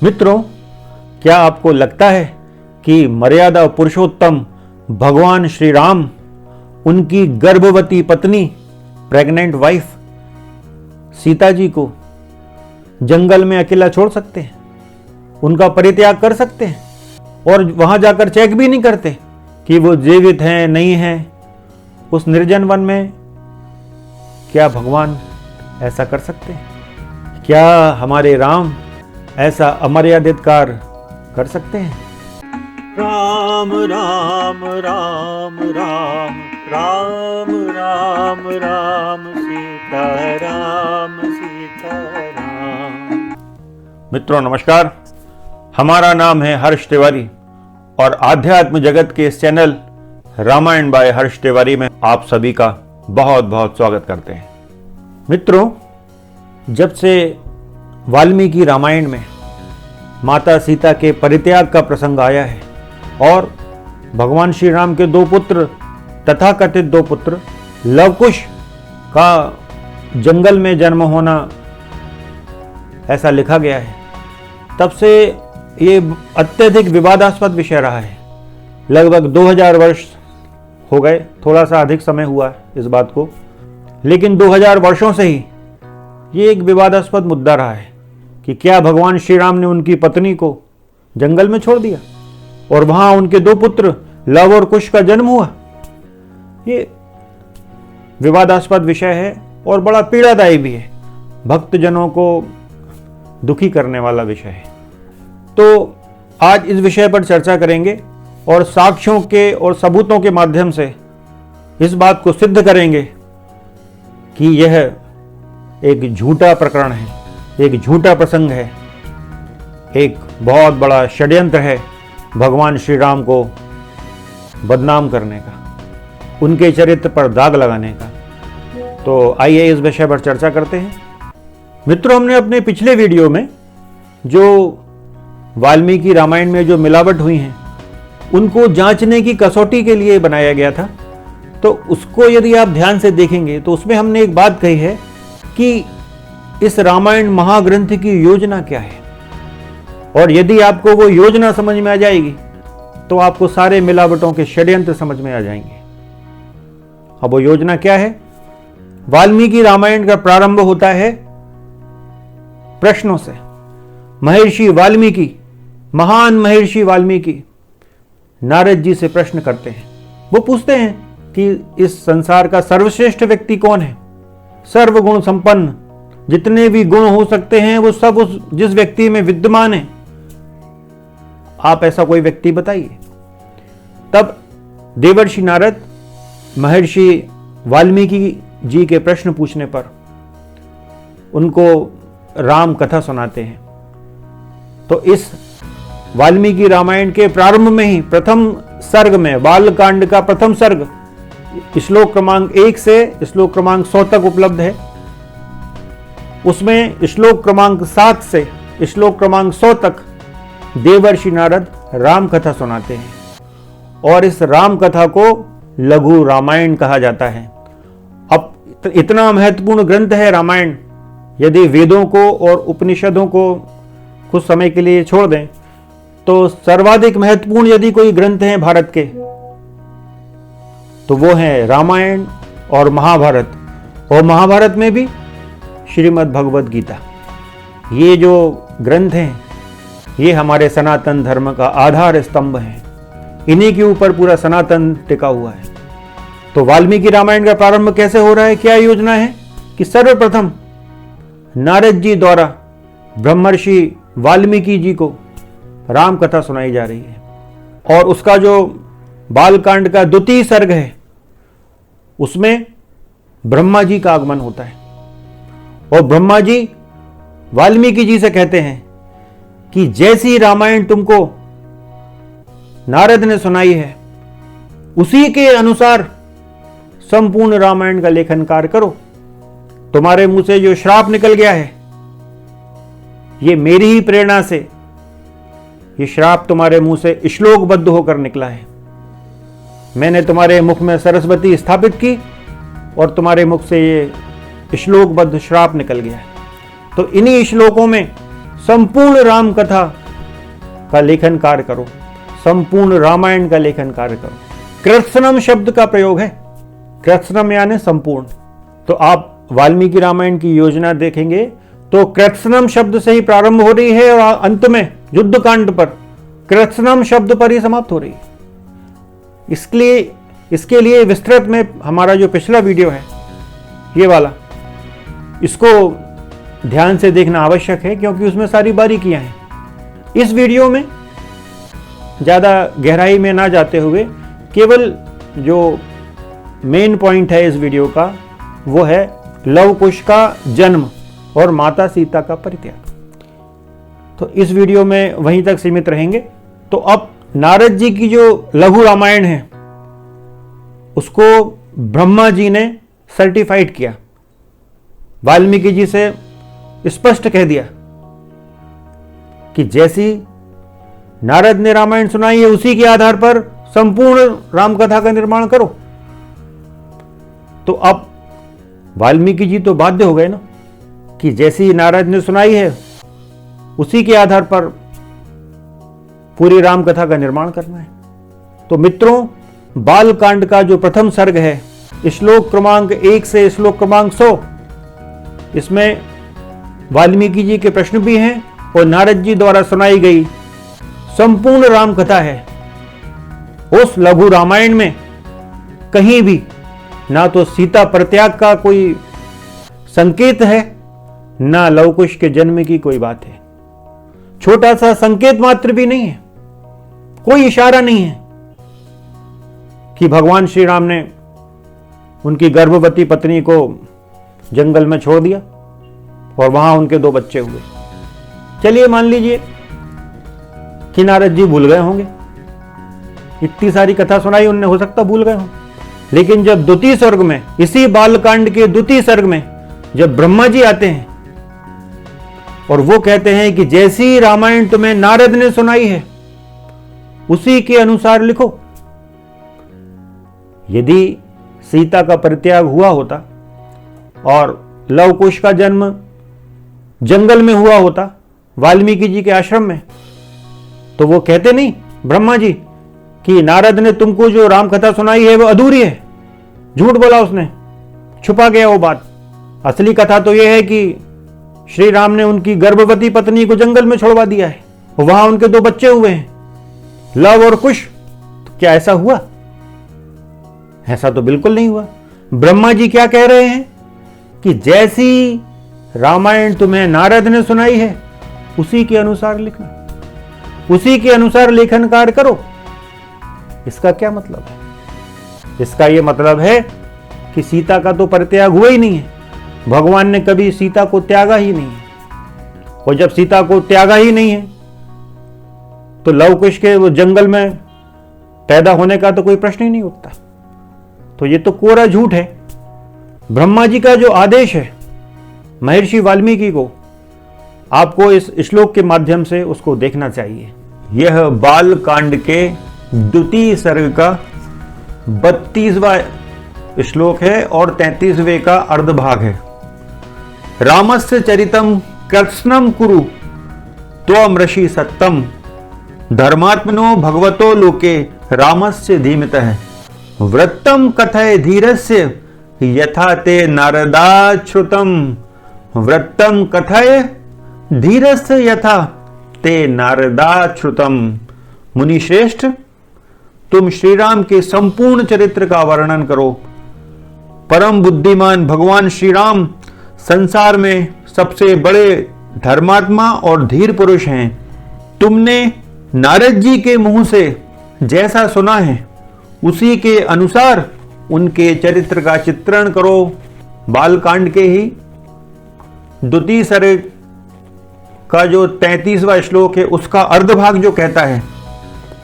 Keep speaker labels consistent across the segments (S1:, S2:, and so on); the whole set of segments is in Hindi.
S1: मित्रों, क्या आपको लगता है कि मर्यादा पुरुषोत्तम भगवान श्री राम उनकी गर्भवती पत्नी प्रेग्नेंट वाइफ सीता जी को जंगल में अकेला छोड़ सकते हैं, उनका परित्याग कर सकते हैं और वहां जाकर चेक भी नहीं करते कि वो जीवित हैं नहीं हैं? उस निर्जन वन में क्या भगवान ऐसा कर सकते हैं? क्या हमारे राम ऐसा अमर्यादित कार्य कर सकते हैं?
S2: राम राम राम राम राम राम राम सीता राम सीता राम।
S1: मित्रों नमस्कार, हमारा नाम है हर्ष तिवारी और आध्यात्म जगत के इस चैनल रामायण बाय हर्ष तिवारी में आप सभी का बहुत बहुत स्वागत करते हैं। मित्रों, जब से वाल्मीकि रामायण में माता सीता के परित्याग का प्रसंग आया है और भगवान श्री राम के दो पुत्र तथाकथित दो पुत्र लवकुश का जंगल में जन्म होना ऐसा लिखा गया है, तब से ये अत्यधिक विवादास्पद विषय रहा है। लगभग 2000 वर्ष हो गए, थोड़ा सा अधिक समय हुआ है इस बात को, लेकिन 2000 वर्षों से ही ये एक विवादास्पद मुद्दा रहा है कि क्या भगवान श्री राम ने उनकी पत्नी को जंगल में छोड़ दिया और वहां उनके दो पुत्र लव और कुश का जन्म हुआ। ये विवादास्पद विषय है और बड़ा पीड़ादायी भी है, भक्तजनों को दुखी करने वाला विषय है। तो आज इस विषय पर चर्चा करेंगे और साक्ष्यों के और सबूतों के माध्यम से इस बात को सिद्ध करेंगे कि यह एक झूठा प्रकरण है, एक झूठा प्रसंग है, एक बहुत बड़ा षड्यंत्र है भगवान श्री राम को बदनाम करने का, उनके चरित्र पर दाग लगाने का। तो आइए इस विषय पर चर्चा करते हैं। मित्रों, हमने अपने पिछले वीडियो में जो वाल्मीकि रामायण में जो मिलावट हुई हैं उनको जांचने की कसौटी के लिए बनाया गया था। तो उसको यदि आप ध्यान से देखेंगे तो उसमें हमने एक बात कही है कि इस रामायण महाग्रंथ की योजना क्या है, और यदि आपको वो योजना समझ में आ जाएगी तो आपको सारे मिलावटों के षड्यंत्र समझ में आ जाएंगे। अब वो योजना क्या है? वाल्मीकि रामायण का प्रारंभ होता है प्रश्नों से। महर्षि वाल्मीकि, महान महर्षि वाल्मीकि नारद जी से प्रश्न करते हैं। वो पूछते हैं कि इस संसार का सर्वश्रेष्ठ व्यक्ति कौन है? सर्वगुण संपन्न, जितने भी गुण हो सकते हैं वो सब उस जिस व्यक्ति में विद्यमान है, आप ऐसा कोई व्यक्ति बताइए। तब देवर्षि नारद महर्षि वाल्मीकि जी के प्रश्न पूछने पर उनको राम कथा सुनाते हैं। तो इस वाल्मीकि रामायण के प्रारंभ में ही प्रथम सर्ग में, बालकांड का प्रथम सर्ग श्लोक क्रमांक 1 से श्लोक क्रमांक 100 तक उपलब्ध है। उसमें श्लोक क्रमांक 7 से श्लोक क्रमांक 100 तक देवर्षि नारद राम कथा सुनाते हैं और इस राम कथा को लघु रामायण कहा जाता है। अब इतना महत्वपूर्ण ग्रंथ है रामायण, यदि वेदों को और उपनिषदों को कुछ समय के लिए छोड़ दें तो सर्वाधिक महत्वपूर्ण यदि कोई ग्रंथ है भारत के तो वो है रामायण और महाभारत, और महाभारत में भी श्रीमद् भगवद गीता। ये जो ग्रंथ हैं ये हमारे सनातन धर्म का आधार स्तंभ है, इन्हीं के ऊपर पूरा सनातन टिका हुआ है। तो वाल्मीकि रामायण का प्रारंभ कैसे हो रहा है? क्या योजना है कि सर्वप्रथम नारद जी द्वारा ब्रह्मर्षि वाल्मीकि जी को राम कथा सुनाई जा रही है और उसका जो बालकांड का द्वितीय सर्ग है उसमें ब्रह्मा जी का आगमन होता है और ब्रह्मा जी वाल्मीकि जी से कहते हैं कि जैसी रामायण तुमको नारद ने सुनाई है उसी के अनुसार संपूर्ण रामायण का लेखन कार्य करो। तुम्हारे मुंह से जो श्राप निकल गया है ये मेरी ही प्रेरणा से ये श्राप तुम्हारे मुंह से श्लोकबद्ध होकर निकला है। मैंने तुम्हारे मुख में सरस्वती स्थापित की और तुम्हारे मुख से ये श्लोकबद्ध श्राप निकल गया है। तो इन्हीं श्लोकों में संपूर्ण राम कथा का लेखन कार्य करो, संपूर्ण रामायण का लेखन कार्य करो। कृत्स्नम शब्द का प्रयोग है, कृत्स्नम यानी संपूर्ण। तो आप वाल्मीकि रामायण की योजना देखेंगे तो कृत्स्नम शब्द से ही प्रारंभ हो रही है और अंत में युद्ध कांड पर कृत्स्नम शब्द पर ही समाप्त हो रही है। इसके लिए विस्तृत में हमारा जो पिछला वीडियो है ये वाला, इसको ध्यान से देखना आवश्यक है क्योंकि उसमें सारी बारीकियां हैं। इस वीडियो में ज्यादा गहराई में ना जाते हुए केवल जो मेन पॉइंट है इस वीडियो का वो है लव कुश का जन्म और माता सीता का परित्याग। तो इस वीडियो में वहीं तक सीमित रहेंगे। तो अब नारद जी की जो लघु रामायण है उसको ब्रह्मा जी ने सर्टिफाइड किया, वाल्मीकि जी से स्पष्ट कह दिया कि जैसी नारद ने रामायण सुनाई है उसी के आधार पर संपूर्ण रामकथा का निर्माण करो। तो अब वाल्मीकि जी तो बाध्य हो गए ना कि जैसी नारद ने सुनाई है उसी के आधार पर पूरी रामकथा का निर्माण करना है। तो मित्रों, बाल कांड का जो प्रथम सर्ग है, श्लोक क्रमांक 1 से श्लोक क्रमांक 100, इसमें वाल्मीकि जी के प्रश्न भी हैं और नारद जी द्वारा सुनाई गई संपूर्ण राम कथा है। उस लघु रामायण में कहीं भी ना तो सीता परित्याग का कोई संकेत है, ना लवकुश के जन्म की कोई बात है। छोटा सा संकेत मात्र भी नहीं है, कोई इशारा नहीं है कि भगवान श्री राम ने उनकी गर्भवती पत्नी को जंगल में छोड़ दिया और वहां उनके 2 बच्चे हुए। चलिए मान लीजिए कि नारद जी भूल गए होंगे, इतनी सारी कथा सुनाई उनने, हो सकता भूल गए हों। लेकिन जब द्वितीय सर्ग में, इसी बालकांड के द्वितीय सर्ग में जब ब्रह्मा जी आते हैं और वो कहते हैं कि जैसी रामायण तुम्हें नारद ने सुनाई है उसी के अनुसार लिखो। यदि सीता का परित्याग हुआ होता और लवकुश का जन्म जंगल में हुआ होता, वाल्मीकि जी के आश्रम में, तो वो कहते नहीं ब्रह्मा जी कि नारद ने तुमको जो रामकथा सुनाई है वो अधूरी है, झूठ बोला उसने, छुपा गया वो बात। असली कथा तो यह है कि श्री राम ने उनकी गर्भवती पत्नी को जंगल में छोड़वा दिया है, वहां उनके 2 बच्चे हुए हैं, लव और कुश। तो क्या ऐसा हुआ? ऐसा तो बिल्कुल नहीं हुआ। ब्रह्मा जी क्या कह रहे हैं कि जैसी रामायण तुम्हें नारद ने सुनाई है उसी के अनुसार लिखना, उसी के अनुसार लेखन कार्य करो। इसका क्या मतलब है? इसका यह मतलब है कि सीता का तो परित्याग हुआ ही नहीं है, भगवान ने कभी सीता को त्यागा ही नहीं है। और जब सीता को त्यागा ही नहीं है तो लवकुश के वो जंगल में पैदा होने का तो कोई प्रश्न ही नहीं उठता। तो ये तो कोरा झूठ है। ब्रह्मा जी का जो आदेश है महर्षि वाल्मीकि को, आपको इस श्लोक के माध्यम से उसको देखना चाहिए। यह बाल कांड के द्वितीय सर्ग का 32वां श्लोक है और 33वें का अर्धभाग है। रामस्य चरितम कृत्स्नम कुरु त्वम ऋषि सत्तम धर्मात्मनो भगवतो लोके रामस्य धीमतः वृत्तम कथय धीरस्य यथा ते नारदाच्छ्रुतम वृत्तम कथय धीरस्य यथा ते नारदाच्छ्रुतम। मुनि श्रेष्ठ, तुम श्री राम के संपूर्ण चरित्र का वर्णन करो। परम बुद्धिमान भगवान श्री राम संसार में सबसे बड़े धर्मात्मा और धीर पुरुष हैं। तुमने नारद जी के मुंह से जैसा सुना है उसी के अनुसार उनके चरित्र का चित्रण करो। बालकांड के ही द्वितीय सर्ग का जो 33वां श्लोक है उसका अर्धभाग जो कहता है,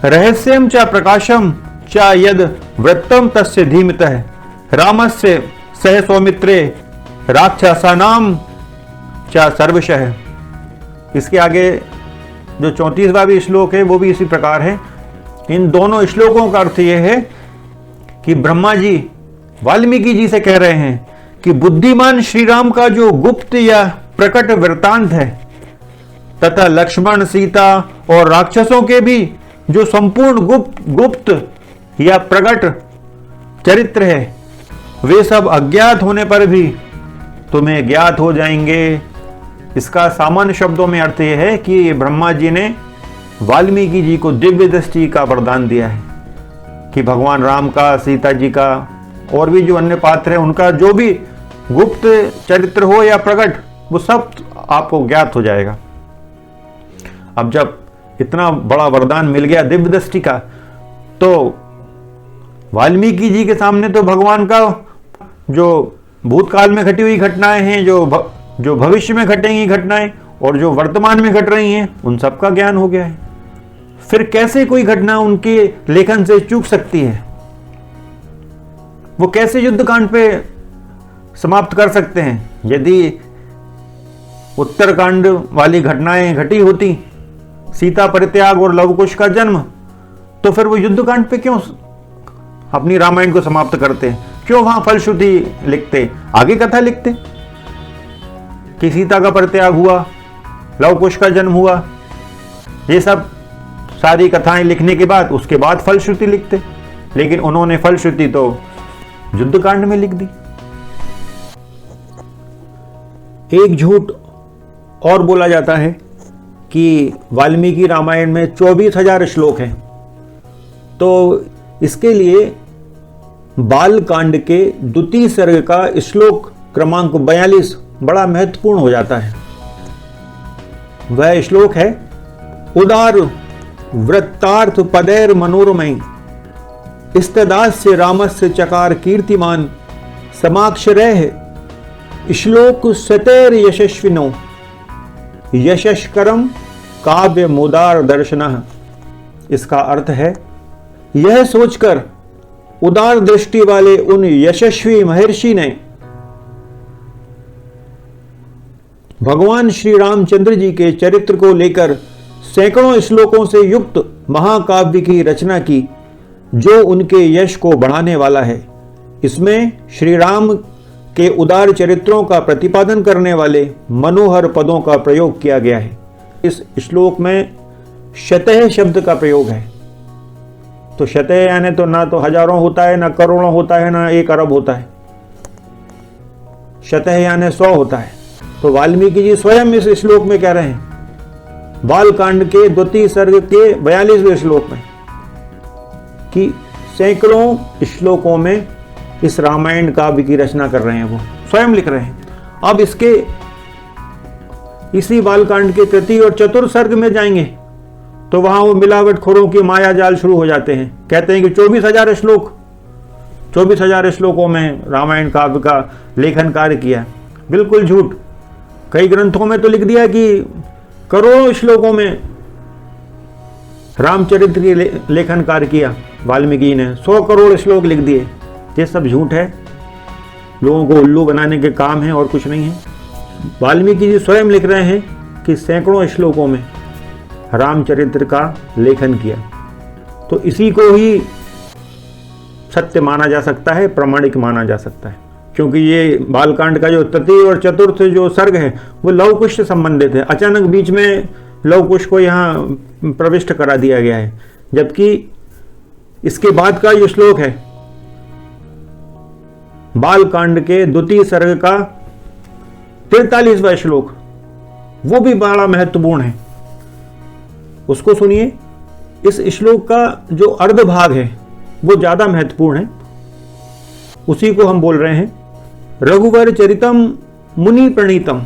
S1: रहस्यम च प्रकाशम च यद वृत्तम तस्य धीमतः रामस्य सह सौमित्रे राक्षसानाम च सर्वशः। इसके आगे जो 34वां भी श्लोक है वो भी इसी प्रकार है। इन दोनों श्लोकों का अर्थ यह है कि ब्रह्मा जी वाल्मीकि जी से कह रहे हैं कि बुद्धिमान श्री राम का जो गुप्त या प्रकट वृत्तांत है तथा लक्ष्मण, सीता और राक्षसों के भी जो संपूर्ण गुप्त या प्रकट चरित्र है, वे सब अज्ञात होने पर भी तुम्हें ज्ञात हो जाएंगे। इसका सामान्य शब्दों में अर्थ यह है कि ब्रह्मा जी ने वाल्मीकि जी को दिव्य दृष्टि का वरदान दिया है कि भगवान राम का, सीता जी का और भी जो अन्य पात्र हैं, उनका जो भी गुप्त चरित्र हो या प्रकट, वो सब आपको ज्ञात हो जाएगा। अब जब इतना बड़ा वरदान मिल गया दिव्य दृष्टि का, तो वाल्मीकि जी के सामने तो भगवान का जो भूतकाल में घटी हुई घटनाएं हैं, जो भविष्य में घटेंगी घटनाएं और जो वर्तमान में घट रही हैं, उन सब का ज्ञान हो गया है। फिर कैसे कोई घटना उनके लेखन से चूक सकती है? वो कैसे युद्धकांड पे समाप्त कर सकते हैं? यदि उत्तरकांड वाली घटनाएं घटी होती, सीता परित्याग और लवकुश का जन्म, तो फिर वो युद्धकांड पे क्यों अपनी रामायण को समाप्त करते? क्यों वहां फलश्रुति लिखते, आगे कथा लिखते कि सीता का परित्याग हुआ, लवकुश का जन्म हुआ? ये सब सारी कथाएं लिखने के बाद उसके बाद फलश्रुति लिखते, लेकिन उन्होंने फलश्रुति तो युद्धकांड में लिख दी। एक झूठ और बोला जाता है कि वाल्मीकि रामायण में 24,000 श्लोक हैं, तो इसके लिए बालकांड के द्वितीय सर्ग का श्लोक क्रमांक 42 बड़ा महत्वपूर्ण हो जाता है। वह श्लोक है, उदार वृत्तार्थ पदैर मनोरमय इस्तदास्य रामस्य चकार कीर्तिमान समाक्षरैः श्लोक सतैर यशस्विनो यशस्करम काव्य मुदार दर्शनः। इसका अर्थ है, यह सोचकर उदार दृष्टि वाले उन यशस्वी महर्षि ने भगवान श्री रामचंद्र जी के चरित्र को लेकर सैकड़ों श्लोकों से युक्त महाकाव्य की रचना की, जो उनके यश को बढ़ाने वाला है। इसमें श्री राम के उदार चरित्रों का प्रतिपादन करने वाले मनोहर पदों का प्रयोग किया गया है। इस श्लोक में शतः शब्द का प्रयोग है। तो शतः यानी तो ना तो हजारों होता है, ना करोड़ों होता है, ना 1 अरब होता है। शतः यानी 100 होता है। तो वाल्मीकि जी स्वयं इस श्लोक में कह रहे हैं, बालकांड के द्वितीय सर्ग के 42वें श्लोक में, कि सैकड़ों श्लोकों में इस रामायण काव्य की रचना कर रहे हैं, वो स्वयं लिख रहे हैं। अब इसी बालकांड के तृतीय और चतुर्थ सर्ग में जाएंगे तो वहां वो मिलावटखोरों की माया जाल शुरू हो जाते हैं। कहते हैं कि 24,000 श्लोकों में रामायण काव्य का लेखन कार्य किया। बिल्कुल झूठ। कई ग्रंथों में तो लिख दिया कि करोड़ों श्लोकों में रामचरित्र की लेखन कार्य किया वाल्मीकि ने, 100 करोड़ श्लोक लिख दिए। ये सब झूठ है, लोगों को उल्लू बनाने के काम है और कुछ नहीं है। वाल्मीकि जी स्वयं लिख रहे हैं कि सैकड़ों श्लोकों में रामचरित्र का लेखन किया। तो इसी को ही सत्य माना जा सकता है, प्रामाणिक माना जा सकता है, क्योंकि ये बालकांड का जो तृतीय और चतुर्थ जो सर्ग है वो लवकुश से संबंधित है। अचानक बीच में लवकुश को यहाँ प्रविष्ट करा दिया गया है, जबकि इसके बाद का जो श्लोक है बालकांड के द्वितीय सर्ग का 43वां श्लोक, वो भी बड़ा महत्वपूर्ण है। उसको सुनिए। इस श्लोक का जो अर्ध भाग है वो ज्यादा महत्वपूर्ण है, उसी को हम बोल रहे हैं। रघुवर चरितम मुनि प्रणीतम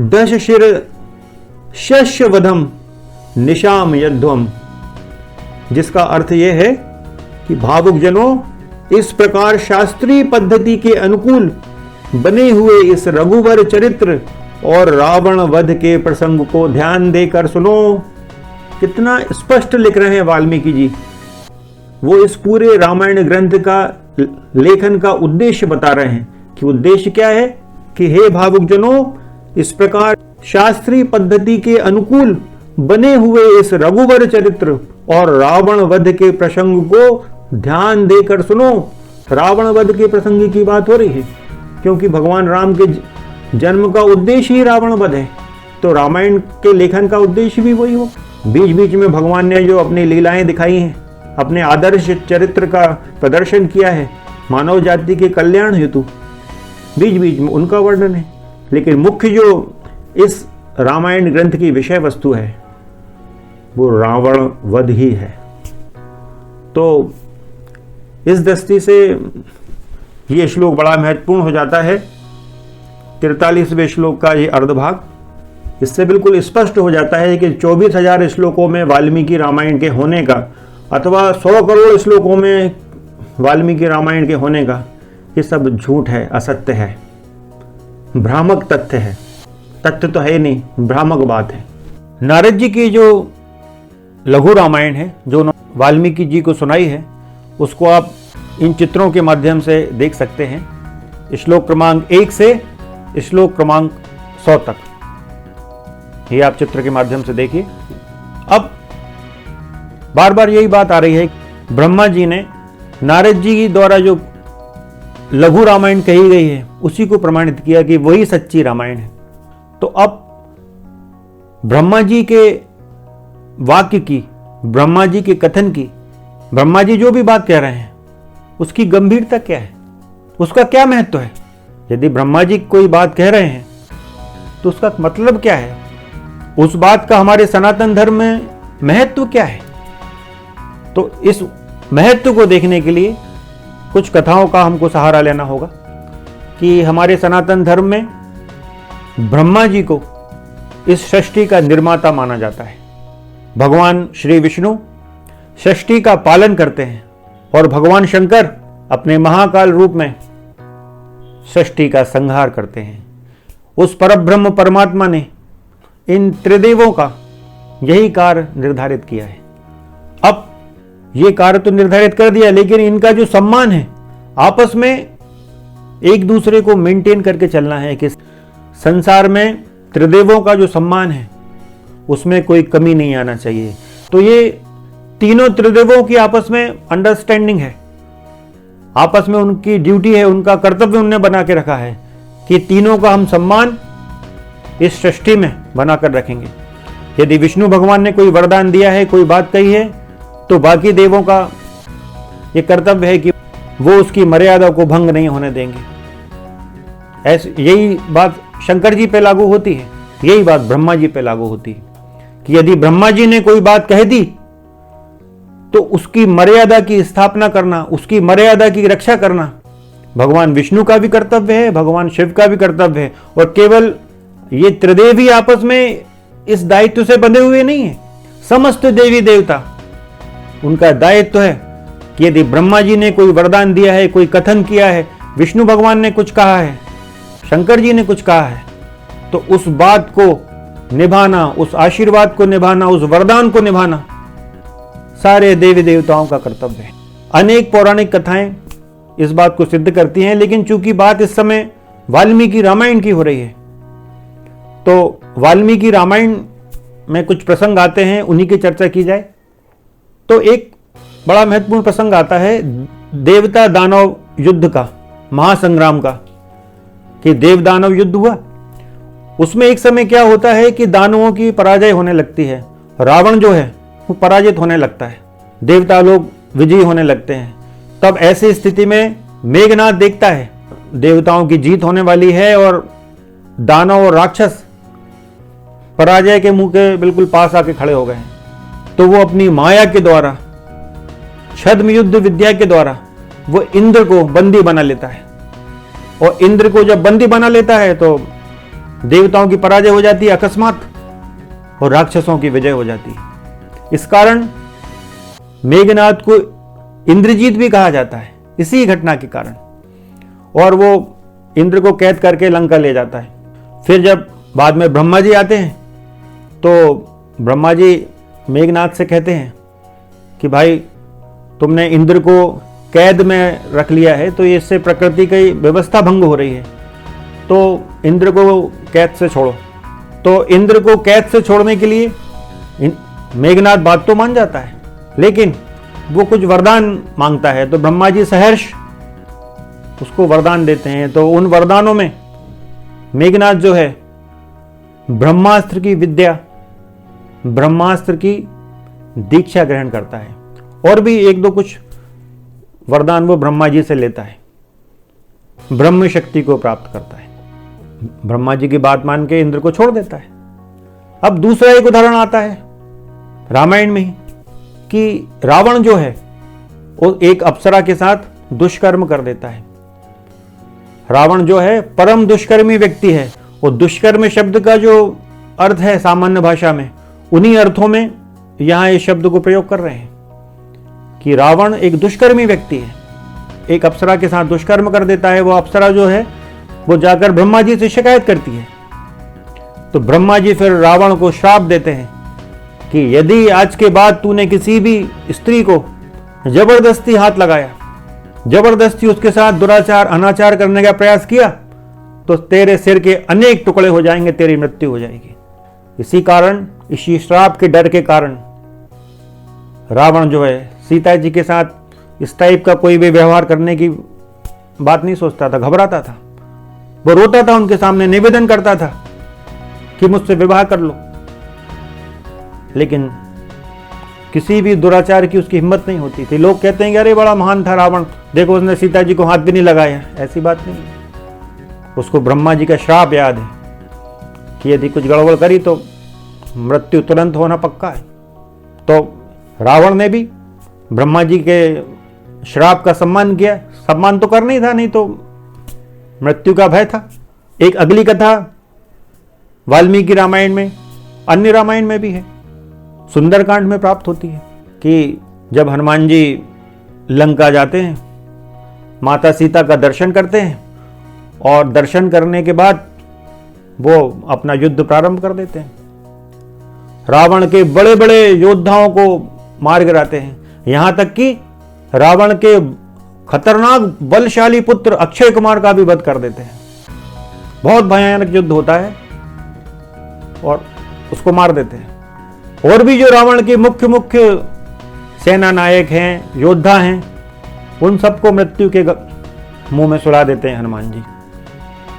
S1: दश शिर शस्य वधम निशाम यध्वम, जिसका अर्थ यह है कि भावुक जनों, इस प्रकार शास्त्रीय पद्धति के अनुकूल बने हुए इस रघुवर चरित्र और रावण वध के प्रसंग को ध्यान देकर सुनो। कितना स्पष्ट लिख रहे हैं वाल्मीकि जी। वो इस पूरे रामायण ग्रंथ का लेखन का उद्देश्य बता रहे हैं कि उद्देश्य क्या है कि हे भावुक जनों, इस प्रकार शास्त्रीय पद्धति के अनुकूल बने हुए इस रघुवर चरित्र और रावण वध के प्रसंग को ध्यान देकर सुनो। रावण वध के प्रसंग की बात हो रही है, क्योंकि भगवान राम के जन्म का उद्देश्य ही रावण वध है। तो रामायण के लेखन का उद्देश्य भी वही हो। बीच बीच में भगवान ने जो अपनी लीलाएं दिखाई हैं, अपने आदर्श चरित्र का प्रदर्शन किया है मानव जाति के कल्याण हेतु, बीच बीच में उनका वर्णन है। लेकिन मुख्य जो इस रामायण ग्रंथ की विषय वस्तु है वो रावण वध ही है। तो इस दृष्टि से ये श्लोक बड़ा महत्वपूर्ण हो जाता है। 43वें श्लोक का ये अर्धभाग, इससे बिल्कुल स्पष्ट हो जाता है कि 24,000 श्लोकों में वाल्मीकि रामायण के होने का अथवा 100 करोड़ श्लोकों में वाल्मीकि रामायण के होने का ये सब झूठ है, असत्य है, भ्रामक तथ्य है। तथ्य तो है नहीं, भ्रामक बात है। नारद जी की जो लघु रामायण है जो वाल्मीकि जी को सुनाई है, उसको आप इन चित्रों के माध्यम से देख सकते हैं। श्लोक क्रमांक 1 से श्लोक क्रमांक 100 तक ये आप चित्र के माध्यम से देखिए। अब बार बार यही बात आ रही है, ब्रह्मा जी ने नारद जी द्वारा जो लघु रामायण कही गई है उसी को प्रमाणित किया कि वही सच्ची रामायण है। तो अब ब्रह्मा जी के वाक्य की, ब्रह्मा जी के कथन की, ब्रह्मा जी जो भी बात कह रहे हैं उसकी गंभीरता क्या है, उसका क्या महत्व है। यदि ब्रह्मा जी कोई बात कह रहे हैं तो उसका मतलब क्या है, उस बात का हमारे सनातन धर्म में महत्व क्या है। तो इस महत्व को देखने के लिए कुछ कथाओं का हमको सहारा लेना होगा कि हमारे सनातन धर्म में ब्रह्मा जी को इस सृष्टि का निर्माता माना जाता है। भगवान श्री विष्णु सृष्टि का पालन करते हैं और भगवान शंकर अपने महाकाल रूप में सृष्टि का संहार करते हैं। उस परब्रह्म परमात्मा ने इन त्रिदेवों का यही कार्य निर्धारित किया है। अब ये कार्य तो निर्धारित कर दिया, लेकिन इनका जो सम्मान है आपस में एक दूसरे को मेंटेन करके चलना है कि संसार में त्रिदेवों का जो सम्मान है उसमें कोई कमी नहीं आना चाहिए। तो ये तीनों त्रिदेवों की आपस में अंडरस्टैंडिंग है, आपस में उनकी ड्यूटी है, उनका कर्तव्य उन्होंने बना के रखा है कि तीनों का हम सम्मान इस सृष्टि में बनाकर रखेंगे। यदि विष्णु भगवान ने कोई वरदान दिया है, कोई बात कही है, तो बाकी देवों का ये कर्तव्य है कि वो उसकी मर्यादा को भंग नहीं होने देंगे। ऐसे यही बात शंकर जी पे लागू होती है, यही बात ब्रह्मा जी पे लागू होती है कि यदि ब्रह्मा जी ने कोई बात कह दी तो उसकी मर्यादा की स्थापना करना, उसकी मर्यादा की रक्षा करना भगवान विष्णु का भी कर्तव्य है, भगवान शिव का भी कर्तव्य है। और केवल ये त्रिदेव ही आपस में इस दायित्व से बंधे हुए नहीं है, समस्त देवी देवता उनका दायित्व है कि यदि ब्रह्मा जी ने कोई वरदान दिया है, कोई कथन किया है, विष्णु भगवान ने कुछ कहा है, शंकर जी ने कुछ कहा है, तो उस बात को निभाना, उस आशीर्वाद को निभाना, उस वरदान को निभाना सारे देवी देवताओं का कर्तव्य है। अनेक पौराणिक कथाएं इस बात को सिद्ध करती हैं, लेकिन चूंकि बात इस समय वाल्मीकि रामायण की हो रही है तो वाल्मीकि रामायण में कुछ प्रसंग आते हैं, उन्हीं की चर्चा की जाए। तो एक बड़ा महत्वपूर्ण प्रसंग आता है देवता दानव युद्ध का, महासंग्राम का, कि देव दानव युद्ध हुआ। उसमें एक समय क्या होता है कि दानवों की पराजय होने लगती है, रावण जो है वो पराजित होने लगता है, देवता लोग विजयी होने लगते हैं। तब ऐसी स्थिति में मेघनाद देखता है देवताओं की जीत होने वाली है और दानव और राक्षस पराजय के मुंह के बिल्कुल पास आके खड़े हो गए हैं। तो वो अपनी माया के द्वारा, छद्म युद्ध विद्या के द्वारा वो इंद्र को बंदी बना लेता है। और इंद्र को जब बंदी बना लेता है तो देवताओं की पराजय हो जाती है अकस्मात और राक्षसों की विजय हो जाती है। इस कारण मेघनाद को इंद्रजीत भी कहा जाता है, इसी घटना के कारण। और वो इंद्र को कैद करके लंका ले जाता है। फिर जब बाद में ब्रह्मा जी आते हैं तो ब्रह्मा जी मेघनाद से कहते हैं कि भाई तुमने इंद्र को कैद में रख लिया है तो इससे प्रकृति की व्यवस्था भंग हो रही है, तो इंद्र को कैद से छोड़ो। तो इंद्र को कैद से छोड़ने के लिए मेघनाद बात तो मान जाता है, लेकिन वो कुछ वरदान मांगता है। तो ब्रह्मा जी सहर्ष उसको वरदान देते हैं। तो उन वरदानों में मेघनाद जो है ब्रह्मास्त्र की विद्या, ब्रह्मास्त्र की दीक्षा ग्रहण करता है और भी एक दो कुछ वरदान वो ब्रह्मा जी से लेता है, ब्रह्म शक्ति को प्राप्त करता है। ब्रह्मा जी की बात मान के इंद्र को छोड़ देता है। अब दूसरा एक उदाहरण आता है रामायण में ही कि रावण जो है वो एक अप्सरा के साथ दुष्कर्म कर देता है। रावण जो है परम दुष्कर्मी व्यक्ति है। वो दुष्कर्म शब्द का जो अर्थ है सामान्य भाषा में, उन्हीं अर्थों में यहां इस शब्द को प्रयोग कर रहे हैं कि रावण एक दुष्कर्मी व्यक्ति है, एक अप्सरा के साथ दुष्कर्म कर देता है। वो अप्सरा जो है वो जाकर ब्रह्मा जी से शिकायत करती है। तो ब्रह्मा जी फिर रावण को श्राप देते हैं कि यदि आज के बाद तूने किसी भी स्त्री को जबरदस्ती हाथ लगाया, जबरदस्ती उसके साथ दुराचार अनाचार करने का प्रयास किया, तो तेरे सिर के अनेक टुकड़े हो जाएंगे, तेरी मृत्यु हो जाएगी। इसी कारण, इसी श्राप के डर के कारण रावण जो है सीता जी के साथ इस टाइप का कोई भी व्यवहार करने की बात नहीं सोचता था, घबराता था। वो रोता था उनके सामने, निवेदन करता था कि मुझसे विवाह कर लो, लेकिन किसी भी दुराचार की उसकी हिम्मत नहीं होती थी। लोग कहते हैं कि अरे बड़ा महान था रावण, देखो उसने सीता जी को हाथ भी नहीं लगाया। ऐसी बात नहीं, उसको ब्रह्मा जी का श्राप याद है कि यदि कुछ गड़बड़ करी तो मृत्यु तुरंत होना पक्का है। तो रावण ने भी ब्रह्मा जी के श्राप का सम्मान किया। सम्मान तो करना ही था, नहीं तो मृत्यु का भय था। एक अगली कथा वाल्मीकि रामायण में, अन्य रामायण में भी है, सुंदरकांड में प्राप्त होती है कि जब हनुमान जी लंका जाते हैं, माता सीता का दर्शन करते हैं और दर्शन करने के बाद वो अपना युद्ध प्रारंभ कर देते हैं। रावण के बड़े बड़े योद्धाओं को मार गिराते हैं, यहां तक कि रावण के खतरनाक बलशाली पुत्र अक्षय कुमार का भी वध कर देते हैं। बहुत भयानक युद्ध होता है और उसको मार देते हैं। और भी जो रावण के मुख्य मुख्य सेना नायक हैं, योद्धा हैं, उन सबको मृत्यु के मुंह में सुला देते हैं हनुमान जी।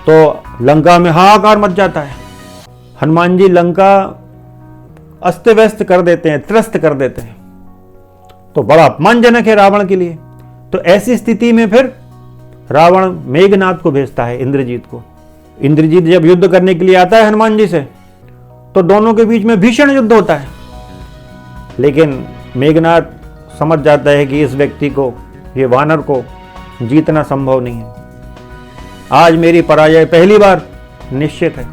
S1: तो लंका में हाहाकार मच जाता है। हनुमान जी लंका अस्त व्यस्त कर देते हैं, त्रस्त कर देते हैं। तो बड़ा अपमानजनक है रावण के लिए। तो ऐसी स्थिति में फिर रावण मेघनाद को भेजता है, इंद्रजीत को। इंद्रजीत जब युद्ध करने के लिए आता है हनुमान जी से, तो दोनों के बीच में भीषण युद्ध होता है। लेकिन मेघनाद समझ जाता है कि इस व्यक्ति को, ये वानर को जीतना संभव नहीं है, आज मेरी पराजय पहली बार निश्चित है।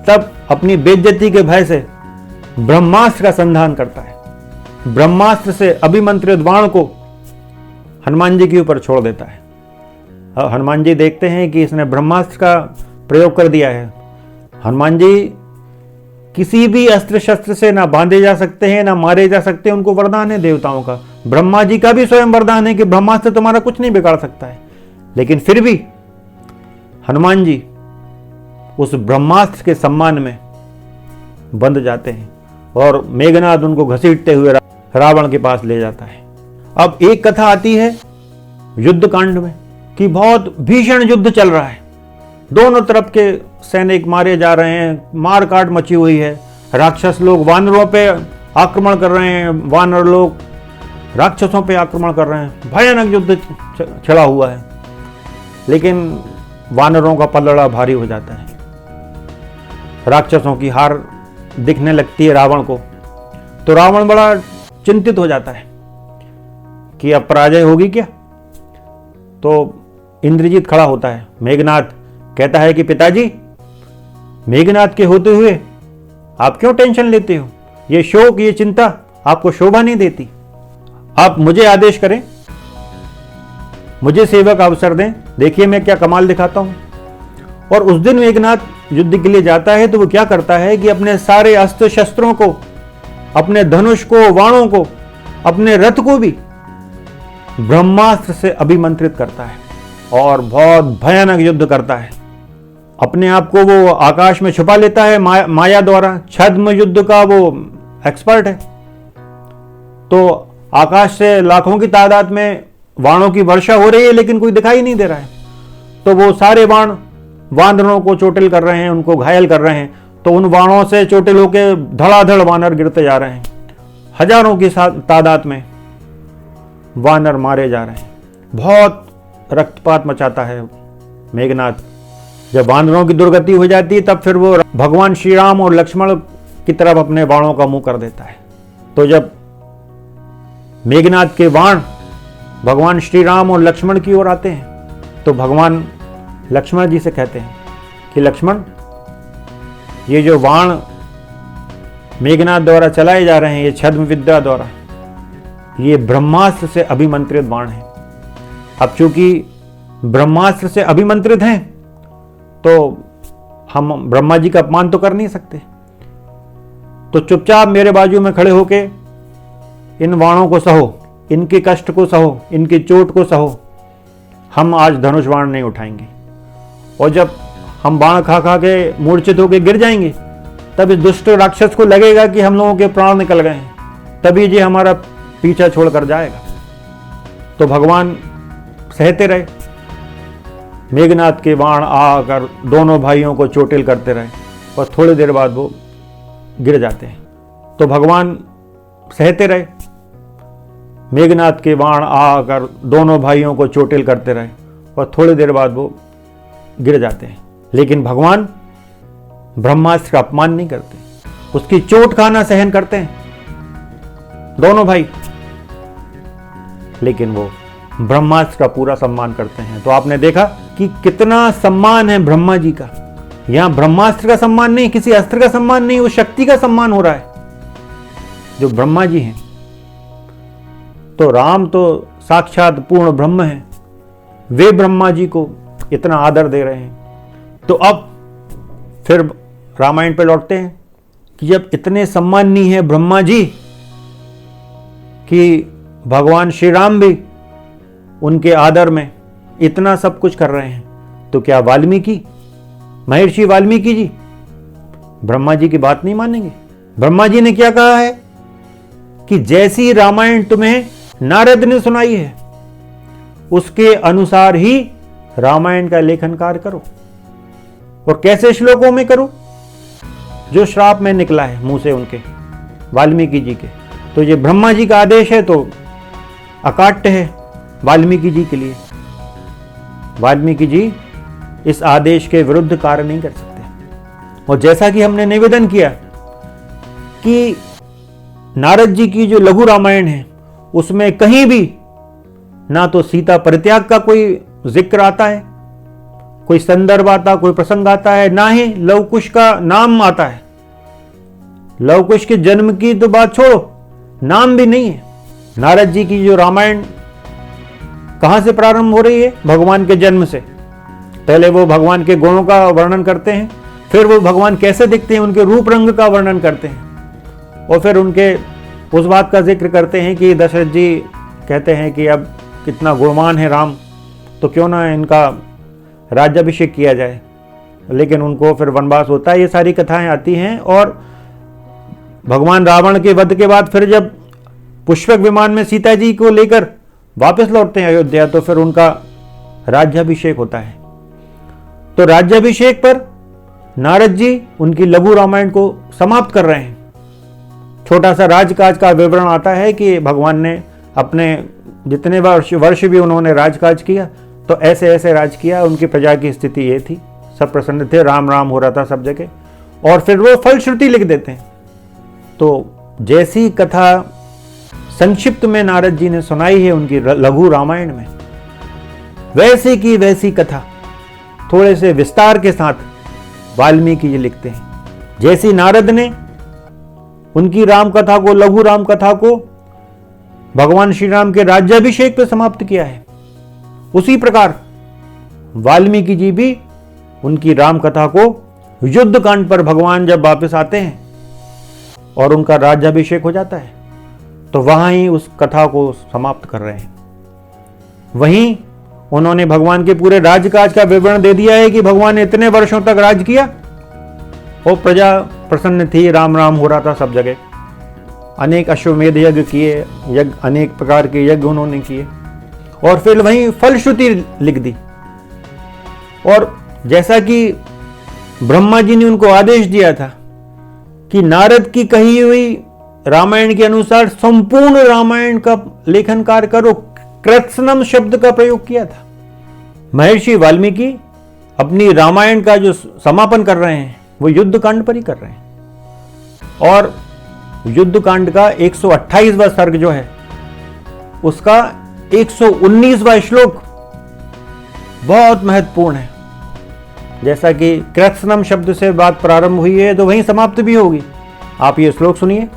S1: तब अपनी बेइज्जती के भय से ब्रह्मास्त्र का संधान करता है। ब्रह्मास्त्र से अभिमंत्रित बाण को हनुमान जी के ऊपर छोड़ देता है। हनुमान जी देखते हैं कि इसने ब्रह्मास्त्र का प्रयोग कर दिया है। हनुमान जी किसी भी अस्त्र शस्त्र से ना बांधे जा सकते हैं, ना मारे जा सकते हैं। उनको वरदान है देवताओं का। ब्रह्मा जी का भी स्वयं वरदान है कि ब्रह्मास्त्र तुम्हारा कुछ नहीं बिगाड़ सकता है। लेकिन फिर भी हनुमान जी उस ब्रह्मास्त्र के सम्मान में बंध जाते हैं और मेघनाद उनको घसीटते हुए रावण के पास ले जाता है। अब एक कथा आती है युद्ध कांड में कि बहुत भीषण युद्ध चल रहा है, दोनों तरफ के सैनिक मारे जा रहे हैं, मार काट मची हुई है। राक्षस लोग वानरों पे आक्रमण कर रहे हैं, वानर लोग राक्षसों पे आक्रमण कर रहे हैं। भयानक युद्ध छिड़ा हुआ है। लेकिन वानरों का पलड़ा भारी हो जाता है, राक्षसों की हार दिखने लगती है रावण को। तो रावण बड़ा चिंतित हो जाता है कि अब पराजय होगी क्या। तो इंद्रजीत खड़ा होता है। मेघनाद कहता है कि पिताजी, मेघनाद के होते हुए आप क्यों टेंशन लेते हो? ये शोक, ये चिंता आपको शोभा नहीं देती। आप मुझे आदेश करें, मुझे सेवा का अवसर दें, देखिए मैं क्या कमाल दिखाता हूं। और उस दिन मेघनाद युद्ध के लिए जाता है तो वो क्या करता है कि अपने सारे अस्त्र शस्त्रों को, अपने धनुष को, वाणों को, अपने रथ को भी ब्रह्मास्त्र से अभिमंत्रित करता है और बहुत भयानक युद्ध करता है। अपने आप को वो आकाश में छुपा लेता है माया द्वारा। छद्म युद्ध का वो एक्सपर्ट है। तो आकाश से लाखों की तादाद में बाणों की वर्षा हो रही है, लेकिन कोई दिखाई नहीं दे रहा है। तो वो सारे बाण वानरों को चोटिल कर रहे हैं, उनको घायल कर रहे हैं। तो उन बाणों से चोटिल होके धड़ाधड़ वानर गिरते जा रहे हैं। हजारों की तादाद में वानर मारे जा रहे हैं। बहुत रक्तपात मचाता है मेघनाद। जब वानरों की दुर्गति हो जाती है तब फिर वो भगवान श्री राम और लक्ष्मण की तरफ अपने बाणों का मुंह कर देता है। तो जब मेघनाद के बाण भगवान श्री राम और लक्ष्मण की ओर आते हैं तो भगवान लक्ष्मण जी से कहते हैं कि लक्ष्मण, ये जो बाण मेघनाद द्वारा चलाए जा रहे हैं, ये छद्म विद्या द्वारा, ये ब्रह्मास्त्र से अभिमंत्रित बाण है। अब चूंकि ब्रह्मास्त्र से अभिमंत्रित हैं तो हम ब्रह्मा जी का अपमान तो कर नहीं सकते, तो चुपचाप मेरे बाजू में खड़े होके इन बाणों को सहो, इनके कष्ट को सहो, इनकी चोट को सहो। हम आज धनुष बाण नहीं उठाएंगे, और जब हम बाण खा खा के मूर्छित होकर गिर जाएंगे तब इस दुष्ट राक्षस को लगेगा कि हम लोगों के प्राण निकल गए हैं, तभी ये हमारा पीछा छोड़कर जाएगा। तो भगवान सहते रहे। मेघनाद के बाण आकर दोनों भाइयों को चोटिल करते रहे और थोड़ी देर बाद वो गिर जाते हैं। तो भगवान सहते रहे। मेघनाद के बाण आकर दोनों भाइयों को चोटिल करते रहे और थोड़ी देर बाद वो गिर जाते हैं। लेकिन भगवान ब्रह्मास्त्र का अपमान नहीं करते, उसकी चोट खाना सहन करते हैं दोनों भाई, लेकिन वो ब्रह्मास्त्र का पूरा सम्मान करते हैं। तो आपने देखा कि कितना सम्मान है ब्रह्मा जी का। यहां ब्रह्मास्त्र का सम्मान नहीं, किसी अस्त्र का सम्मान नहीं, उस शक्ति का सम्मान हो रहा है जो ब्रह्मा जी हैं। तो राम तो साक्षात पूर्ण ब्रह्म हैं, वे ब्रह्मा जी को इतना आदर दे रहे हैं। तो अब फिर रामायण पे लौटते हैं कि जब इतने सम्माननीय है ब्रह्मा जी कि भगवान श्री राम भी उनके आदर में इतना सब कुछ कर रहे हैं, तो क्या वाल्मीकि, महर्षि वाल्मीकि जी ब्रह्मा जी की बात नहीं मानेंगे? ब्रह्मा जी ने क्या कहा है कि जैसी रामायण तुम्हें नारद ने सुनाई है उसके अनुसार ही रामायण का लेखन कार्य करो। और कैसे श्लोकों में करो? जो श्राप में निकला है मुंह से उनके, वाल्मीकि जी के। तो ये ब्रह्मा जी का आदेश है तो अकाट्य है वाल्मीकि जी के लिए। वाल्मीकि जी इस आदेश के विरुद्ध कार्य नहीं कर सकते। और जैसा कि हमने निवेदन किया कि नारद जी की जो लघु रामायण है उसमें कहीं भी ना तो सीता परित्याग का कोई जिक्र आता है, कोई संदर्भ आता, कोई प्रसंग आता है, ना ही लव कुश का नाम आता है। लव कुश के जन्म की तो बात छोड़ो, नाम भी नहीं है। नारद जी की जो रामायण कहां से प्रारंभ हो रही है? भगवान के जन्म से। पहले वो भगवान के गुणों का वर्णन करते हैं, फिर वो भगवान कैसे दिखते हैं उनके रूप रंग का वर्णन करते हैं, और फिर उनके उस बात का जिक्र करते हैं कि दशरथ जी कहते हैं कि अब कितना गुणवान है राम, तो क्यों ना इनका राज्याभिषेक किया जाए। लेकिन उनको फिर वनवास होता है। ये सारी कथाएं आती हैं। और भगवान रावण के वध के बाद फिर जब पुष्पक विमान में सीता जी को लेकर वापस लौटते हैं अयोध्या, तो फिर उनका राज्याभिषेक होता है। तो राज्याभिषेक पर नारद जी उनकी लघु रामायण को समाप्त कर रहे हैं। छोटा सा राजकाज का विवरण आता है कि भगवान ने अपने जितने वर्ष भी उन्होंने राजकाज किया तो ऐसे ऐसे राज किया, उनकी प्रजा की स्थिति ये थी, सब प्रसन्न थे, राम राम हो रहा था सब जगह। और फिर वो फलश्रुति लिख देते हैं। तो जैसी कथा संक्षिप्त में नारद जी ने सुनाई है उनकी लघु रामायण में, वैसे की वैसी कथा थोड़े से विस्तार के साथ वाल्मीकि जी लिखते हैं। जैसी नारद ने उनकी राम कथा को, लघु राम कथा को भगवान श्री राम के राज्याभिषेक पर समाप्त किया है, उसी प्रकार वाल्मीकि जी भी उनकी राम कथा को युद्ध कांड पर भगवान जब वापस आते हैं और उनका राज्याभिषेक हो जाता है तो वहां ही उस कथा को समाप्त कर रहे हैं। वहीं उन्होंने भगवान के पूरे राजकाज का विवरण दे दिया है कि भगवान ने इतने वर्षों तक राज किया और प्रजा प्रसन्न थी, राम राम हो रहा था सब जगह। अनेक अश्वमेध यज्ञ किए, अनेक प्रकार के यज्ञ उन्होंने किए, और फिर वहीं फलश्रुति लिख दी। और जैसा कि ब्रह्मा जी ने उनको आदेश दिया था कि नारद की कही हुई रामायण के अनुसार संपूर्ण रामायण का लेखन कार्य करो। कृत्स्नम शब्द का प्रयोग किया था। महर्षि वाल्मीकि अपनी रामायण का जो समापन कर रहे हैं वो युद्ध कांड पर ही कर रहे हैं, और युद्ध कांड का 128वां सर्ग जो है उसका 119वां श्लोक बहुत महत्वपूर्ण है। जैसा कि कृत्स्नम शब्द से बात प्रारंभ हुई है तो वहीं समाप्त भी होगी। आप ये श्लोक सुनिए।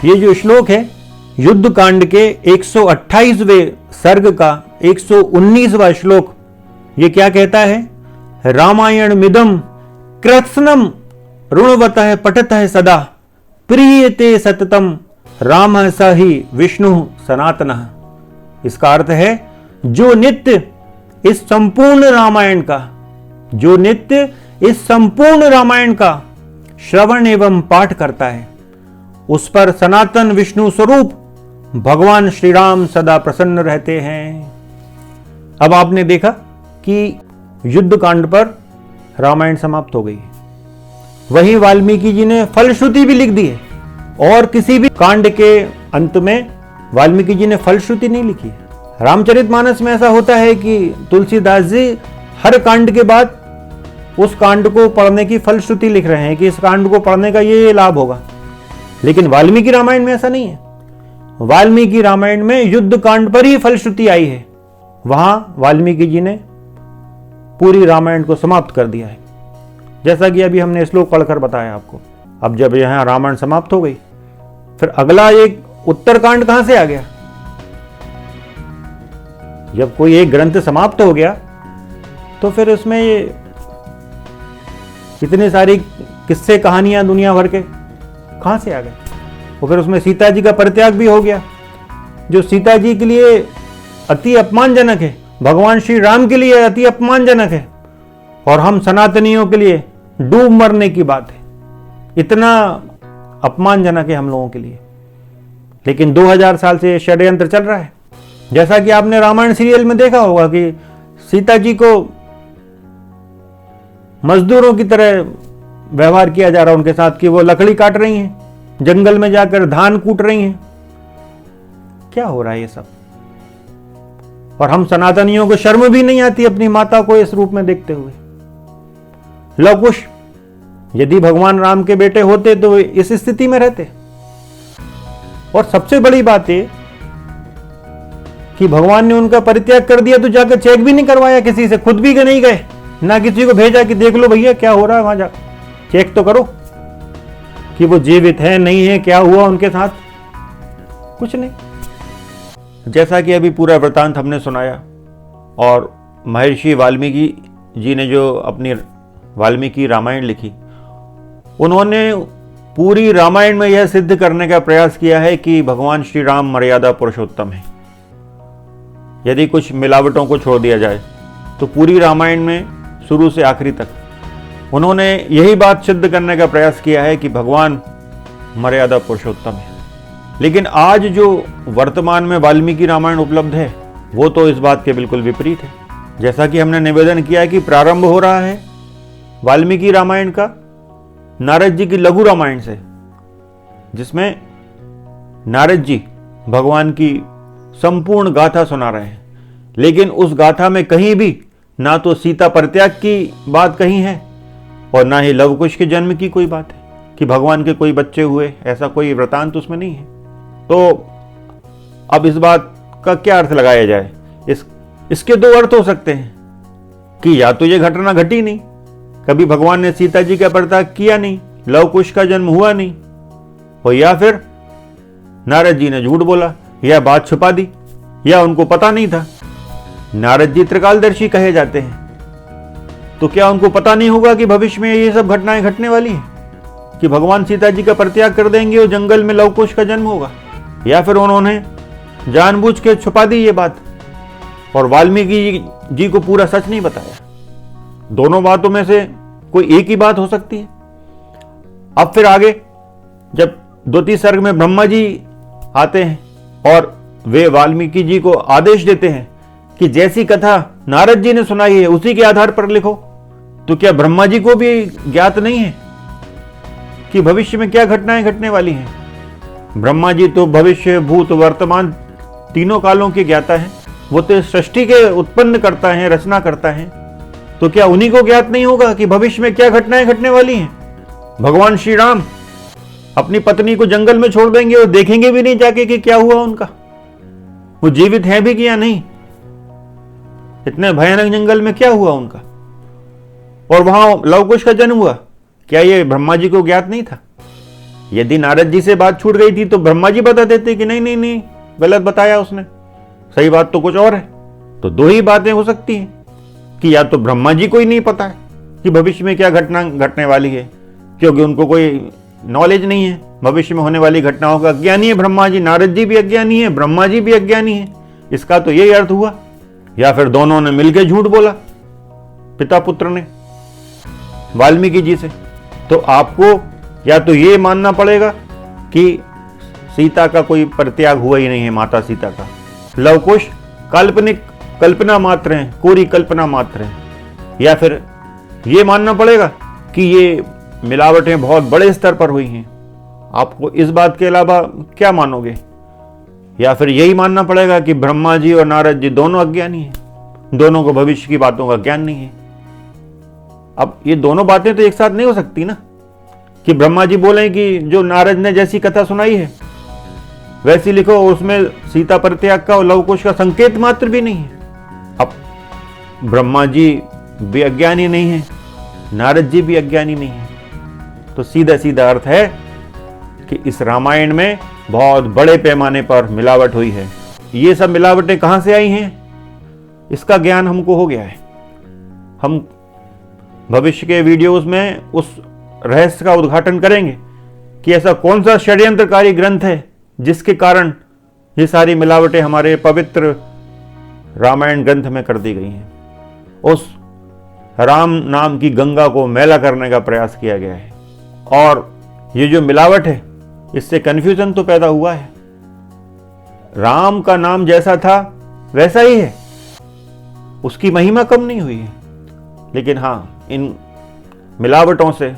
S1: ये जो श्लोक है युद्ध कांड के 128वें सर्ग का 119वां श्लोक, ये क्या कहता है? रामायण मिदम कृत्स्नम ऋणवतः पठतः सदा प्रीयते सततम राम स ही विष्णु सनातनः। इसका अर्थ है जो नित्य इस संपूर्ण रामायण का श्रवण एवं पाठ करता है उस पर सनातन विष्णु स्वरूप भगवान श्री राम सदा प्रसन्न रहते हैं। अब आपने देखा कि युद्ध कांड पर रामायण समाप्त हो गई है। वहीं वाल्मीकि जी ने फलश्रुति भी लिख दी है, और किसी भी कांड के अंत में वाल्मीकि जी ने फलश्रुति नहीं लिखी है। रामचरितमानस में ऐसा होता है कि तुलसीदास जी हर कांड के बाद उस कांड को पढ़ने की फलश्रुति लिख रहे हैं कि इस कांड को पढ़ने का ये लाभ होगा, लेकिन वाल्मीकि रामायण में ऐसा नहीं है। वाल्मीकि रामायण में युद्ध कांड पर ही फलश्रुति आई है। वहां वाल्मीकि जी ने पूरी रामायण को समाप्त कर दिया है, जैसा कि अभी हमने श्लोक पढ़कर बताया आपको। अब जब यहां रामायण समाप्त हो गई, फिर अगला एक उत्तरकांड कहां से आ गया? जब कोई एक ग्रंथ समाप्त हो गया तो फिर उसमें ये इतनी सारी किस्से कहानियां दुनिया भर के कहां से आ गए? और फिर उसमें सीता जी का परित्याग भी हो गया, जो सीता जी के लिए अति अपमानजनक है, भगवान श्री राम के लिए अति अपमानजनक है, और हम सनातनियों के लिए डूब मरने की बात है। इतना अपमानजनक है हम लोगों के लिए, लेकिन 2000 साल से षड्यंत्र चल रहा है। जैसा कि आपने रामायण सीरियल में देखा होगा कि सीता जी को मजदूरों की तरह व्यवहार किया जा रहा है उनके साथ, कि वो लकड़ी काट रही हैं, जंगल में जाकर धान कूट रही हैं। क्या हो रहा है ये सब? और हम सनातनियों को शर्म भी नहीं आती अपनी माता को इस रूप में देखते हुए। लव कुश यदि भगवान राम के बेटे होते तो इस स्थिति में रहते। और सबसे बड़ी बात है कि भगवान ने उनका परित्याग कर दिया तो जाकर चेक भी नहीं करवाया किसी से, खुद भी नहीं गए, ना किसी को भेजा कि देख लो भैया क्या हो रहा है, वहां जा चेक तो करो कि वो जीवित है नहीं है, क्या हुआ उनके साथ, कुछ नहीं। जैसा कि अभी पूरा वृतांत हमने सुनाया, और महर्षि वाल्मीकि जी ने जो अपनी वाल्मीकि रामायण लिखी, उन्होंने पूरी रामायण में यह सिद्ध करने का प्रयास किया है कि भगवान श्री राम मर्यादा पुरुषोत्तम है। यदि कुछ मिलावटों को छोड़ दिया जाए तो पूरी रामायण में शुरू से आखिरी तक उन्होंने यही बात सिद्ध करने का प्रयास किया है कि भगवान मर्यादा पुरुषोत्तम है। लेकिन आज जो वर्तमान में वाल्मीकि रामायण उपलब्ध है वो तो इस बात के बिल्कुल विपरीत है। जैसा कि हमने निवेदन किया है कि प्रारंभ हो रहा है वाल्मीकि रामायण का नारद जी की लघु रामायण से, जिसमें नारद जी भगवान की संपूर्ण गाथा सुना रहे हैं, लेकिन उस गाथा में कहीं भी ना तो सीता परित्याग की बात कही है और ना ही लवकुश के जन्म की कोई बात है कि भगवान के कोई बच्चे हुए, ऐसा कोई वृतांत उसमें नहीं है। तो अब इस बात का क्या अर्थ लगाया जाए? इसके दो अर्थ हो सकते हैं कि या तो ये घटना घटी नहीं, कभी भगवान ने सीता जी का परित्याग किया नहीं, लवकुश का जन्म हुआ नहीं, और या फिर नारद जी ने झूठ बोला या बात छुपा दी या उनको पता नहीं था। नारद जी त्रिकालदर्शी कहे जाते हैं, तो क्या उनको पता नहीं होगा कि भविष्य में ये सब घटनाएं घटने वाली हैं कि भगवान सीता जी का परित्याग कर देंगे और जंगल में लवकुश का जन्म होगा? या फिर उन्होंने जानबूझ के छुपा दी ये बात और वाल्मीकि जी को पूरा सच नहीं बताया? दोनों बातों में से कोई एक ही बात हो सकती है। अब फिर आगे जब द्वितीय सर्ग में ब्रह्मा जी आते हैं और वे वाल्मीकि जी को आदेश देते हैं कि जैसी कथा नारद जी ने सुनाई है उसी के आधार पर लिखो, तो क्या ब्रह्मा जी को भी ज्ञात नहीं है कि भविष्य में क्या घटनाएं घटने वाली हैं? ब्रह्मा जी तो भविष्य, भूत, वर्तमान तीनों कालों के ज्ञाता हैं। वो तो सृष्टि के उत्पन्न करता है, रचना करता है। तो क्या उन्हीं को ज्ञात नहीं होगा कि भविष्य में क्या घटनाएं घटने वाली हैं? भगवान श्री राम अपनी पत्नी को जंगल में छोड़ देंगे और देखेंगे भी नहीं जाके कि क्या हुआ उनका, वो जीवित है भी कि या नहीं, इतने भयानक जंगल में क्या हुआ उनका, और वहां लवकुश का जन्म हुआ। क्या ये ब्रह्मा जी को ज्ञात नहीं था? यदि नारद जी से बात छूट गई थी तो ब्रह्मा जी बता देते कि नहीं नहीं नहीं, गलत बताया उसने, सही बात तो कुछ और है। तो दो ही बातें हो सकती हैं कि या तो ब्रह्मा जी को ही नहीं पता है कि भविष्य में क्या घटना घटने वाली है, क्योंकि उनको कोई नॉलेज नहीं है भविष्य में होने वाली घटनाओं का। अज्ञानी है ब्रह्मा जी, नारद जी भी अज्ञानी है, ब्रह्मा जी भी अज्ञानी है। इसका तो यही अर्थ हुआ। या फिर दोनों ने मिलकर झूठ बोला, पिता पुत्र ने वाल्मीकि जी से। तो आपको या तो ये मानना पड़ेगा कि सीता का कोई परित्याग हुआ ही नहीं है, माता सीता का। लवकुश काल्पनिक कल्पना मात्र है, कोरी कल्पना मात्र है। या फिर ये मानना पड़ेगा कि ये मिलावटें बहुत बड़े स्तर पर हुई हैं। आपको इस बात के अलावा क्या मानोगे? या फिर यही मानना पड़ेगा कि ब्रह्मा जी और नारद जी दोनों अज्ञानी हैं, दोनों को भविष्य की बातों का ज्ञान नहीं है। अब ये दोनों बातें तो एक साथ नहीं हो सकती ना, कि ब्रह्मा जी बोले कि जो नारद ने जैसी कथा सुनाई है वैसी लिखो, उसमें सीता परित्याग का और लवकुश का संकेत मात्र भी नहीं है। अब ब्रह्मा जी भी अज्ञानी नहीं है, नारद जी भी अज्ञानी नहीं है। तो सीधा सीधा अर्थ है कि इस रामायण में बहुत बड़े पैमाने पर मिलावट हुई है। ये सब मिलावटें कहां से आई हैं, इसका ज्ञान हमको हो गया है। हम भविष्य के वीडियोस में उस रहस्य का उद्घाटन करेंगे कि ऐसा कौन सा षड्यंत्रकारी ग्रंथ है जिसके कारण ये सारी मिलावटें हमारे पवित्र रामायण ग्रंथ में कर दी गई हैं। उस राम नाम की गंगा को मैला करने का प्रयास किया गया है। और ये जो मिलावट है, इससे कन्फ्यूजन तो पैदा हुआ है। राम का नाम जैसा था वैसा ही है, उसकी महिमा कम नहीं हुई है। लेकिन हाँ, इन मिलावटों से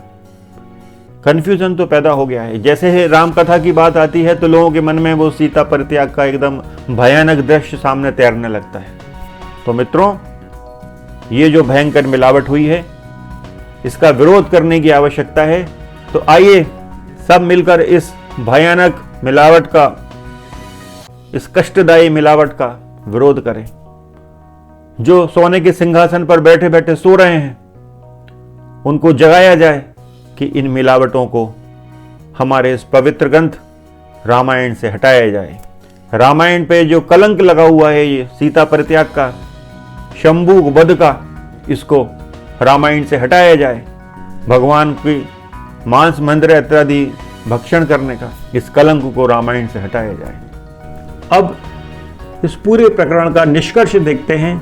S1: कन्फ्यूजन तो पैदा हो गया है। जैसे ही राम कथा की बात आती है तो लोगों के मन में वो सीता परित्याग का एकदम भयानक दृश्य सामने तैरने लगता है। तो मित्रों, ये जो भयंकर मिलावट हुई है, इसका विरोध करने की आवश्यकता है। तो आइए सब मिलकर इस भयानक मिलावट का, इस कष्टदायी मिलावट का विरोध करें। जो सोने के सिंहासन पर बैठे बैठे सो रहे हैं, उनको जगाया जाए कि इन मिलावटों को हमारे इस पवित्र ग्रंथ रामायण से हटाया जाए। रामायण पे जो कलंक लगा हुआ है, ये सीता परित्याग का, शंभु वध का, इसको रामायण से हटाया जाए। भगवान की मांस मंदिर इत्यादि भक्षण करने का इस कलंक को रामायण से हटाया जाए। अब इस पूरे प्रकरण का निष्कर्ष देखते हैं,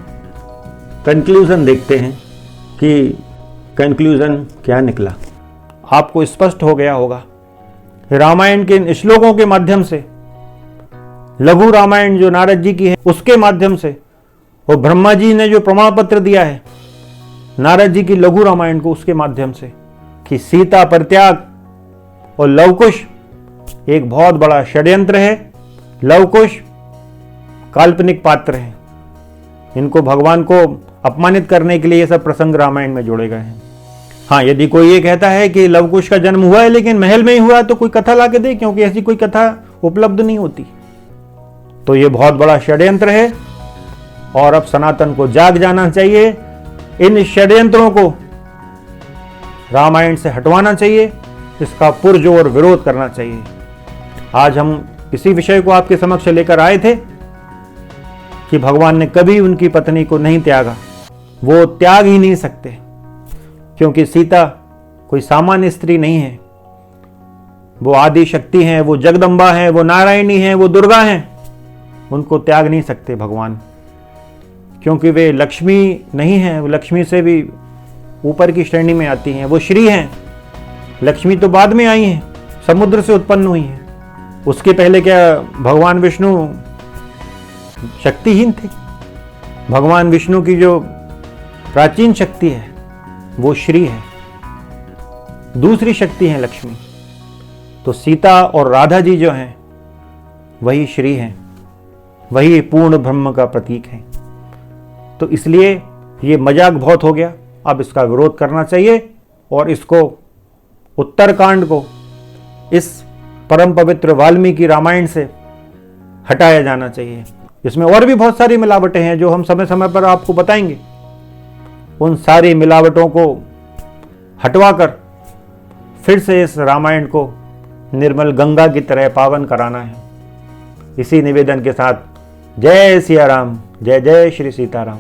S1: कंक्लूजन देखते हैं कि कंक्लूजन क्या निकला। आपको स्पष्ट हो गया होगा रामायण के इन श्लोकों के माध्यम से, लघु रामायण जो नारद जी की है उसके माध्यम से, और ब्रह्मा जी ने जो प्रमाण पत्र दिया है नारद जी की लघु रामायण को, उसके माध्यम से, कि सीता परित्याग और लवकुश एक बहुत बड़ा षड्यंत्र है। लवकुश काल्पनिक पात्र है, इनको भगवान को अपमानित करने के लिए ये सब प्रसंग रामायण में जोड़े गए हैं। हाँ, यदि कोई ये कहता है कि लवकुश का जन्म हुआ है लेकिन महल में ही हुआ, तो कोई कथा ला के दे, क्योंकि ऐसी कोई कथा उपलब्ध नहीं होती। तो ये बहुत बड़ा षड्यंत्र है और अब सनातन को जाग जाना चाहिए। इन षड्यंत्रों को रामायण से हटवाना चाहिए, इसका पुरजोर विरोध करना चाहिए। आज हम इसी विषय को आपके समक्ष लेकर आए थे कि भगवान ने कभी उनकी पत्नी को नहीं त्यागा, वो त्याग ही नहीं सकते, क्योंकि सीता कोई सामान्य स्त्री नहीं है। वो आदि शक्ति हैं, वो जगदम्बा हैं, वो नारायणी हैं, वो दुर्गा हैं। उनको त्याग नहीं सकते भगवान, क्योंकि वे लक्ष्मी नहीं हैं, वो लक्ष्मी से भी ऊपर की श्रेणी में आती हैं। वो श्री हैं, लक्ष्मी तो बाद में आई हैं, समुद्र से उत्पन्न हुई हैं। उसके पहले क्या भगवान विष्णु शक्तिहीन थे? भगवान विष्णु की जो प्राचीन शक्ति है वो श्री है, दूसरी शक्ति है लक्ष्मी। तो सीता और राधा जी जो हैं वही श्री हैं, वही पूर्ण ब्रह्म का प्रतीक है। तो इसलिए ये मजाक बहुत हो गया, अब इसका विरोध करना चाहिए और इसको, उत्तरकांड को, इस परम पवित्र वाल्मीकि रामायण से हटाया जाना चाहिए। इसमें और भी बहुत सारी मिलावटें हैं जो हम समय समय पर आपको बताएंगे। उन सारी मिलावटों को हटवाकर फिर से इस रामायण को निर्मल गंगा की तरह पावन कराना है। इसी निवेदन के साथ जय सिया राम, जय जय श्री सीताराम।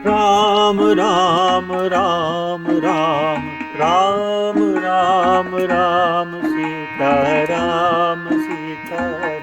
S2: राम राम राम राम राम राम राम सीता राम सीता।